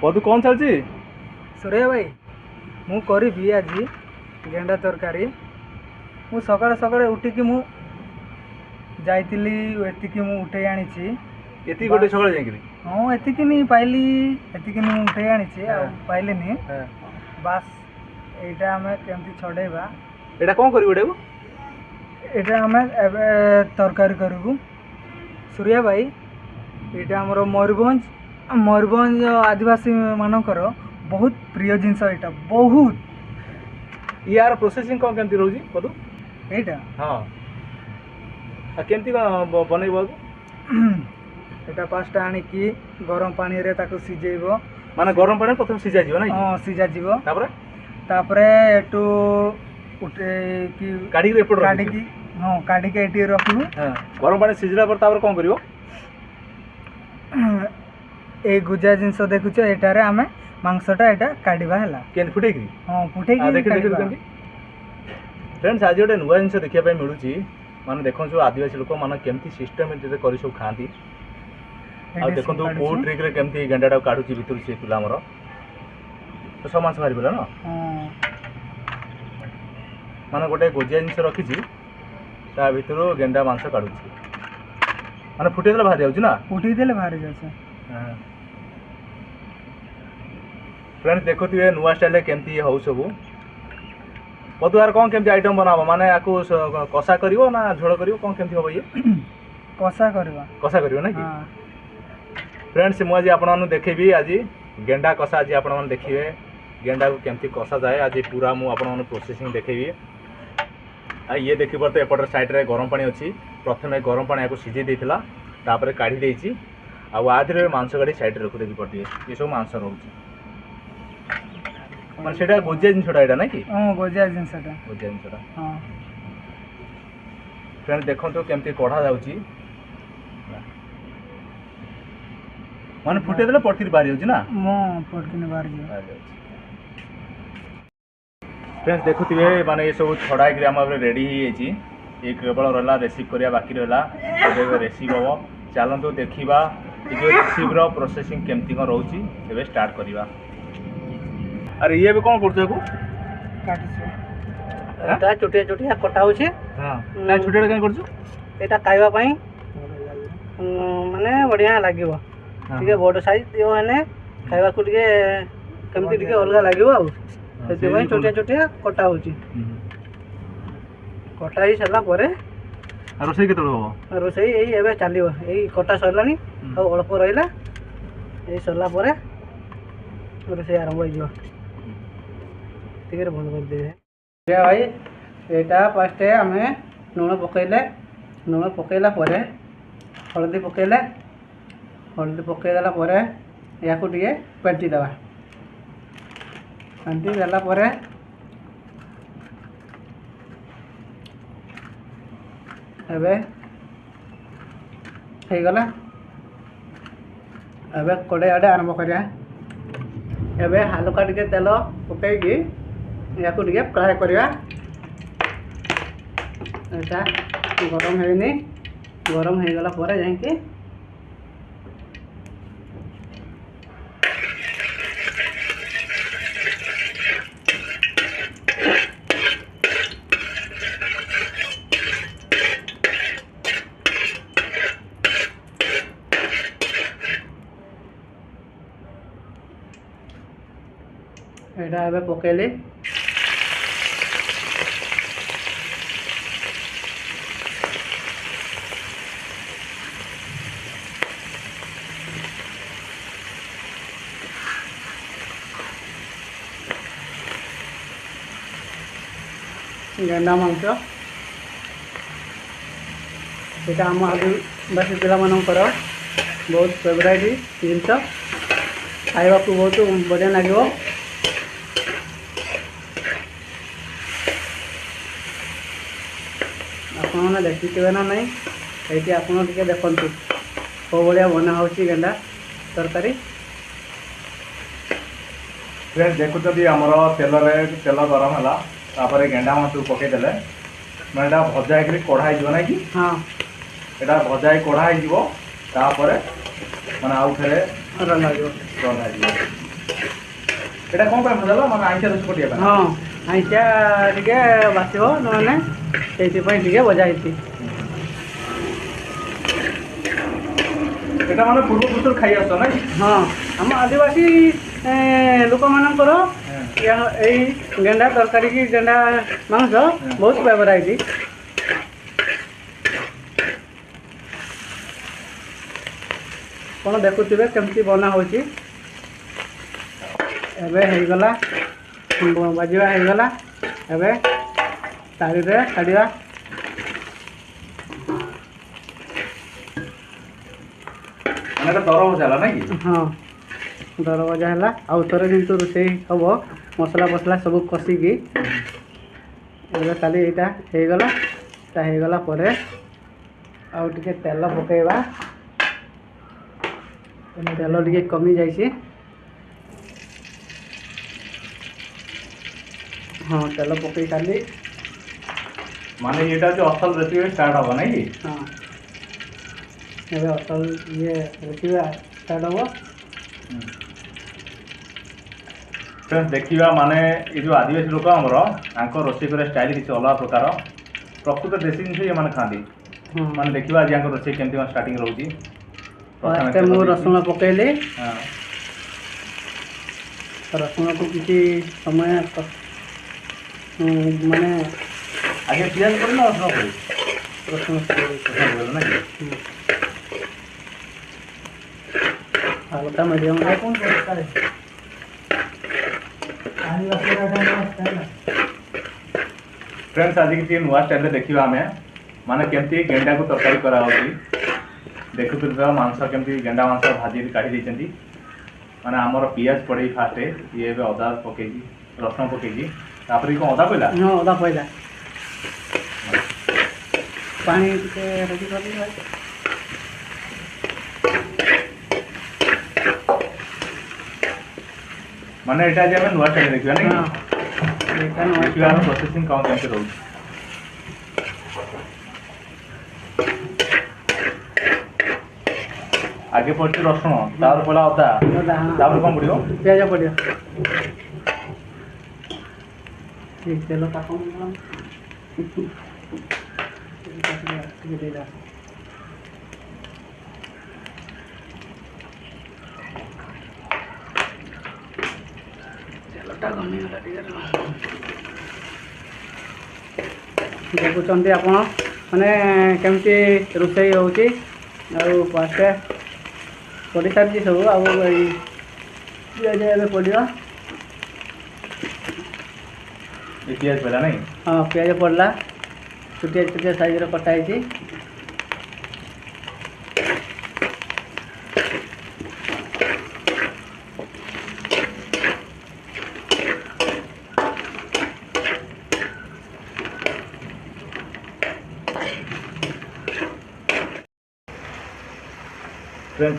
बधु कौन चलती सूर्या भाई मु करी आज गेंडा तरकारी मु सकाଳେ सकाଳେ उठिकी मु जाइतिली एतिकी मु उठे आनिछि एति गोटे सकाळे जाइकरी हां एतिकी नहीं पाइली एतिकी नहीं उठे आनिछि आ पाइले नहीं बस एटा हमें केमती छडेबा एटा कोन करिवो एटा एटा हमें एबे तरकारी करबू सूर्या भाई एटा हमरो मयूरभंज आदिवासी मानकर बहुत प्रिय जिनस एटा बहुत यार प्रोसेसिंग कोन केमती रहउजी बधु एटा हां आ केमती बनैबो एटा पास्ता आनी की गरम पानी रे ताको सिजेइबो माने गरम पानी प्रथम सिजा जीवो नै हां सिजा जीवो तापरे एटू उठे की काडी के एपड काडी की हां काडी के एटी रखलु हां गरम पानी सिजला पर तापर कोन करिवो ए गुजा जिनस देखुछ एटारे हमें मांसटा एटा काढिबा हला केन फुटे की हां फुटे की देख फ्रेंड्स आज गोटे नुआ जिनस देखिया पय मिलुची माने देखो जो आदिवासी लोक माने केमती सिस्टम जे करि सब खांती आ देखो तो को ट्रिक रे केमती गेंडाटा काढुची भितर से तुला हमर तो सब मांस बाहर बोला ना हां माने गोटे गोजिया जिनस रखिची ता भितर गेंडा मांस काढुची माने फुटे देले बाहर जाउची ना फुटे देले बाहर जाउची हां फ्रेंड्स देखो तुए नुआ स्टाइल केमती हौ सब बदुआर कौन केमती आइटम बनाबो माने आकु कसा करिवो ना झोल करिवो कौन केमती होबो ये कसा करिवो ना कि फ्रेंड्स मु आज आपन मानु देखेबी आज गेंडा कसा आज आपन मानु देखिबे गेंडा को केमती कसा जाए आज पूरा मु आपन मानु प्रोसेसिंग देखेबी आ ये देखि परते एपटर साइड रे गरम पानी अछि प्रथमे गरम पानी आकु सिजे देथिला तापर काढी देछि आ आधरे मांस गाडी साइड रे रखु देबी परती ये सब मांस रहउछि मन सेटा गोजिया जिनसटा एटा ना कि हां गोजिया जिनसटा हां फ्रेंड देखो तो केमती कढ़ा जाउची माने फुटे देले पटकिर बारी होची ना मो पटकिन बारी जाउची फ्रेंड्स देखुथिबे माने ये सब छडा ग्राम अब रेडी ही एची एक केवल रहला रिसीव करिया बाकी रहला एबे रिसीव हो चलंतो देखिबा ये जो रिसीव रो प्रोसेसिंग केमती को रहउची एबे स्टार्ट करिबा अरे ये भी कौन करछो को काटी से एटा छोटे छोटे कटा होछे हां ना छोटे कहीं करछो एटा खाइबा पई माने बढ़िया लागिवो ठीक है बड़ साइज दियो हने खाइबा को ଟିକେ केमती ଟିକେ अलगा लागिवो आ सेते पई छोटे छोटे कटा होछी कटा ही सला परे रोसई केतळ हो रोसई एई एबे चालिवो एई कटा सरलानी आ अल्प रहिला एई सरला परे रोसई आरंभ हो जिवो ठीक है बंद कर दे भाई एटा फर्स्ट हमें लुण पकईला परे हलदी पकईले हलदी पकईदेला परे या को टिके पेंटी देवा पेंटी देला परे एबे हे गला एबे कोडे आडे आरंभ करिया एबे हल्का टिके तेल पकईकी या को टिके फ्राई करिया एटा गरम हेनी गरम हे गला परे जाईकी एटा एबे पकेली गेंडा मांस एटा हम आदिवासी पिला मानकर बहुत फेवरेट जिनस खाइबा को बहुत बढ़िया लगे आपने देखिथे ना नहीं ये आपड़ टे देखु कौ भाया बना हो गेंडा तरकारी फ्रेंड्स देखुଛନ୍ତି ଆମର ତେଲରେ ତେଲ ଗରମ ହେଲା ତାପରେ ଗେଣ୍ଡା ମାଂସକୁ ପକେଇଦେଲେ ମାନେ ଏଟା ଭଜା ହେଇକି କଢ଼ା ହେଇଯିବ ନାଇଁ କି ହଁ ଏଟା ଭଜା ହେଇ କଢ଼ା ହେଇଯିବ ତାପରେ ମାନେ ଆଉ ଥରେ ରନ୍ଧା ଯିବ ରନ୍ଧା ହେଇଯିବ এটা কোন ପାଇଁ ଭଜା ମାନେ ଆଇଁଷା ରୋଷେଇ କରିବା ପାଇଁ? ହଁ ଆଇଁଷା ଟିକେ ବାସିବ ନହେଲେ ସେଇଥିପାଇଁ ଟିକେ ଭଜା ହେଇଛି। এটা ମାନେ ପୂର୍ବପୁରୁଷରୁ ଖାଇ ଆସୁଛ ନାଇଁ? ହଁ ଆମ ଆଦିବାସୀ ଲୋକମାନଙ୍କର ଏଇ ଗେଣ୍ଡା ତରକାରୀ କି ଗେଣ୍ଡା ମାଂସ ବହୁତ ଫେଭରାଇଟ୍। ଆପଣ ଦେଖୁଥିବେ କେମିତି ବନା ହେଉଛି। ଏବେ ହେଇଗଲା ବାଜିବା ହେଇଗଲା। ଏବେ ତାରିରେ ଛାଡ଼ିବା। ମାନେ এটা ଦର ଭଜା ହେଲା ନାଇଁ କି? ହଁ ଦର ଭଜା ହେଲା। ଆଉ ଥରେ କିନ୍ତୁ ରୋଷେଇ ହେବ ମସଲା ଫସଲା ସବୁ କଷିକି। ଏବେ ଖାଲି ଏଇଟା ହେଇଗଲା। ଏଇଟା ହେଇଗଲା ପରେ ଆଉ ଟିକେ ତେଲ ପକାଇବା। ତେଲ ଟିକେ କମି ଯାଇଛି। ହଁ ତେଲ ପକେଇ ସାରିଲି। ମାନେ ଏଇଟା ହଉଛି ଅସଲ ରେସିପି ଷ୍ଟାର୍ଟ ହବ ନାଇଁ କି? ହଁ ଏବେ ଅସଲ ରେସିପି ଷ୍ଟାର୍ଟ ହେବ। ଦେଖିବା ମାନେ ଏ ଯେଉଁ ଆଦିବାସୀ ଲୋକ ଆମର ତାଙ୍କ ରୋଷେଇ କରିବା ଷ୍ଟାଇଲ କିଛି ଅଲଗା ପ୍ରକାର। ପ୍ରକୃତ ଦେଶୀ ଜିନିଷ ଏମାନେ ଖାଆନ୍ତି। ମାନେ ଦେଖିବା ଆଜି ଆଙ୍କ ରୋଷେଇ କେମିତି କ'ଣ ଷ୍ଟାର୍ଟିଂ ରହୁଛି। ପ୍ରଥମେ ଫାଷ୍ଟ ମୁଁ ରସୁଣ ପକେଇଲି। ହଁ ରସୁଣକୁ କିଛି ସମୟ ମାନେ ଆଜ୍ଞା ପିଆଜ ପଡେ ନା ରସୁଣ ପଡେ? ରସୁଣ ରସୁଣ ନା କି? ହାଲକା ମିଡ଼ିୟମରେ फ्रेंड्स आज किसी नुआ स्टाइल देखा आम माने केमती गेंडा को तरकारी कराऊँगी। देखुद मांस केमती गेंडा मांस भाजी काढ़ी देती माने आमर पियाज पड़े फास्ट ये अदा पकई रसुण पकई तापर कौन अदा पड़ा हाँ अदा पड़ा पानी टिके रेडी कर माने एटा जे हम नुआ स्टाइल देखिबा नै एटा नुआ देखिबा हम प्रोसेसिंग कौन केमते रहू। आगे पड़छ रसुण तापर पड़ा अदा तापर कौन पड़ियो प्याज पड़ियो ठीक तेल ताको देखुंत आप मैंने केमती रोषे होती फास्ट पड़ सारी सब आज पड़ा पियाज पड़ा नहीं हाँ पियाज पड़ला छुटिया छुटिया साइज कटाई।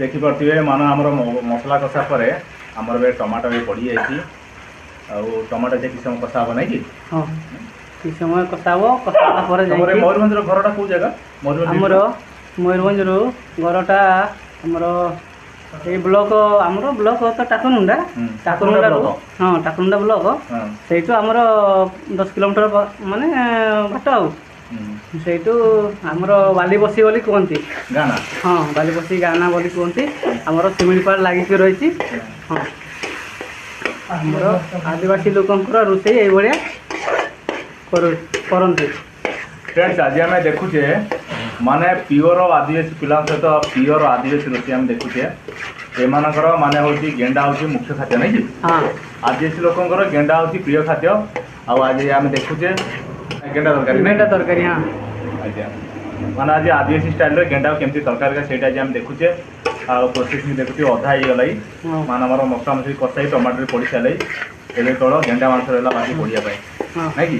देखिपे मान आम मसला कषा पर आमर टमाटो भी पड़ जाए टमाटो जे किसी समय कषा हम ना कि हाँ किस समय कषा हम कषा मयूरभंज घरटा कौ जगह आमर मयूरभंज घरटा आमर ये ब्लॉक आमर ब्लॉक तो टाकुनुंडा टाकुनुंडा हाँ टाकुनुंडा ब्लॉक से आमर 10 किलोमीटर माने बाट सेठू आमर बालीबसी बोली कहती गाना हाँ बालीबसी गाना बोली कहती आमर शिमिलीपाड़ लगिक रही। हाँ आमर आदिवासी लोकंर रोषे ये करते। फ्रेंड्स आज आम देखुचे माने प्योर आदिवासी पिला सहित प्योर आदिवासी रोषे आम देखुचे एमानकर माने होची गेंडा होची मुख्य खाद्य नहीं कि हाँ आदिवासी लोकंर गेंडा होची प्रिय खाद्य आज आम देखुचे गेंडा तरकारी हाँ अच्छा माने आज आदिवासी स्टाइल रे गेंडा केमती तरकारी का सेटा आम देखुचे प्रोसेसिंग देखुचे अधा ही गलाई मान आमर मसला मसली कषाई टमाटर पड़ सारे एवं कल गेंडा मांस रहा बाकी पड़िया ना कि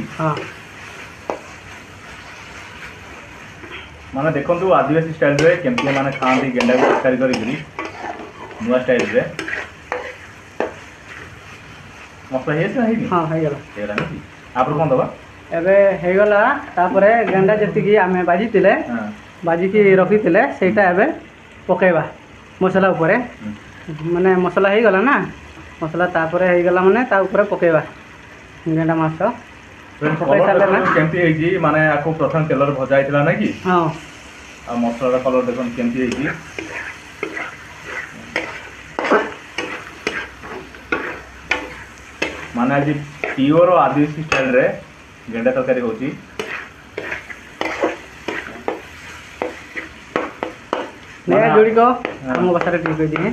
माने देखो आदिवासी स्टाइल रे केमती माने खाती गेंडा को तरकारी करी नुआ स्टाइल रे मसला है हाँ हेगला आप कौन दबा एबे हेगला तापर गेंडा जी आम बाजी बाजिकी रखी से पकईवा मसला उपरे माने मसला हो गला ना ମସଲା ତାପରେ ହେଇଗଲା ମାନେ ତା ଉପରେ ପକେଇବା ଗେଣ୍ଡା ମାଛ। ପକେଇ ସାରିଲେ ନା କେମିତି ହେଇଛି ମାନେ ଆକୁ ପ୍ରଥମେ ତେଲରେ ଭଜା ହେଇଥିଲା ନାଇଁ କି? ହଁ ଆଉ ମସଲାର କଲର ଦେଖନ୍ତୁ କେମିତି ହେଇଛି। ମାନେ ଆଜି ପିଓର ଆଦିବାସୀ ଷ୍ଟାଇଲରେ ଗେଣ୍ଡା ତରକାରୀ ହେଉଛି। ನೇ ಜುಡಿಕೋ ನಮ್ಮ ಬಸರೆ ತಿಳ್ಕೊಯ್ತೀನಿ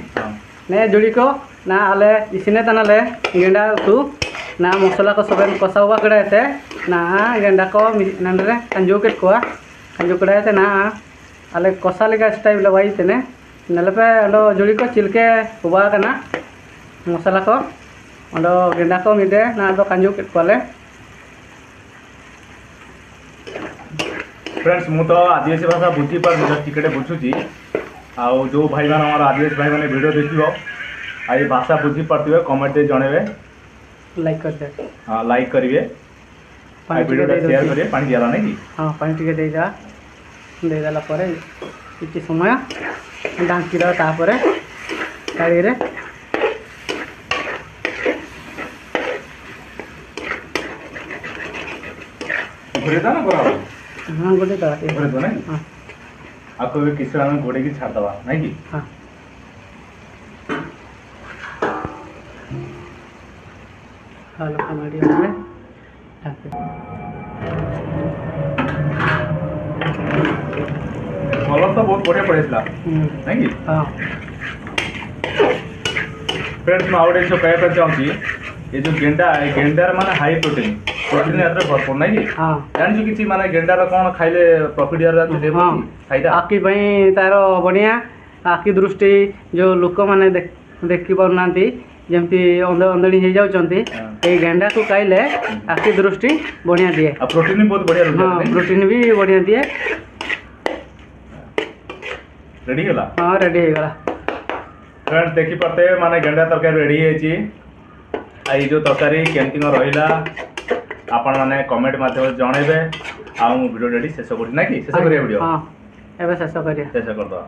ನೇ ಜುಡಿಕೋ ನಾ ಅಲ್ಲೇ ಇಸಿನೇ ತನಲೆ ಗೆಂಡಾ ತು ನಾ ಮಸಾಲಾ को सबन कसावा कड़ा है ना गेंडा को नंदरे कंजू के को कंजू कड़ा है ना अले कसा लेगा स्टाइल लवाई तने नले पे अंडो जुड़ी को चिलके हुआ कना मसाला को अंडो गेंडा को मिदे ना दो कंजू के कोले। फ्रेंड्स मु तो आदिवासी भाषा बुझी पर टिकेटे बुझुची आउ जो भाई मान हमारा आदिवासी भाई मैंने वीडियो देखियो आई भाषा बुझी पार्थिबे कमेंट दे जणेबे लाइक कर दे। हां लाइक करिवे वीडियो शेयर करिवे पानी दियाला नहीं की। हां पानी टिके देजा दे देला परे किछि समय डांकी दा तापरे गाड़ी रे घरे दा ना करा। हां गोटे दा घरे तो नहीं। हां आपको भी किसी में गोड़े की छाड़ दवा नहीं की। हां हालो कमेडी में कलर तो बहुत बढ़िया पड़ेला नहीं की। हां फ्रेंड्स मैं आउट जो कहता चाहूँगी ये जो गेंडा है गेंडार माने हाई प्रोटीन प्रोटीन यात्रा भरपूर नहीं की। हां जानछु किछि माने गेंडार कोन खाइले प्रॉफिट यार दे फायदा आखि पई तारो बढ़िया आखि दृष्टि जो लोक माने देखि पाउनांती जेमती अंधड़ी हो जाउचंती ए गेंडा को खाइले आखि दृष्टि बढ़िया दिए आ प्रोटीन भी बहुत बढ़िया रहता है। हां प्रोटीन भी बढ़िया दिए। रेडी होला। हां रेडी हो गला। फ्रेंड्स देखि पाते माने गेंडा तरकारी रेडी हेची आई जो तरकारी केमती न रहिला आपण माने कमेंट माध्यम जणेबे आ वीडियो रेडी शेष करी ना कि शेष करिया वीडियो। हां एबे शेष करिया शेष कर दो।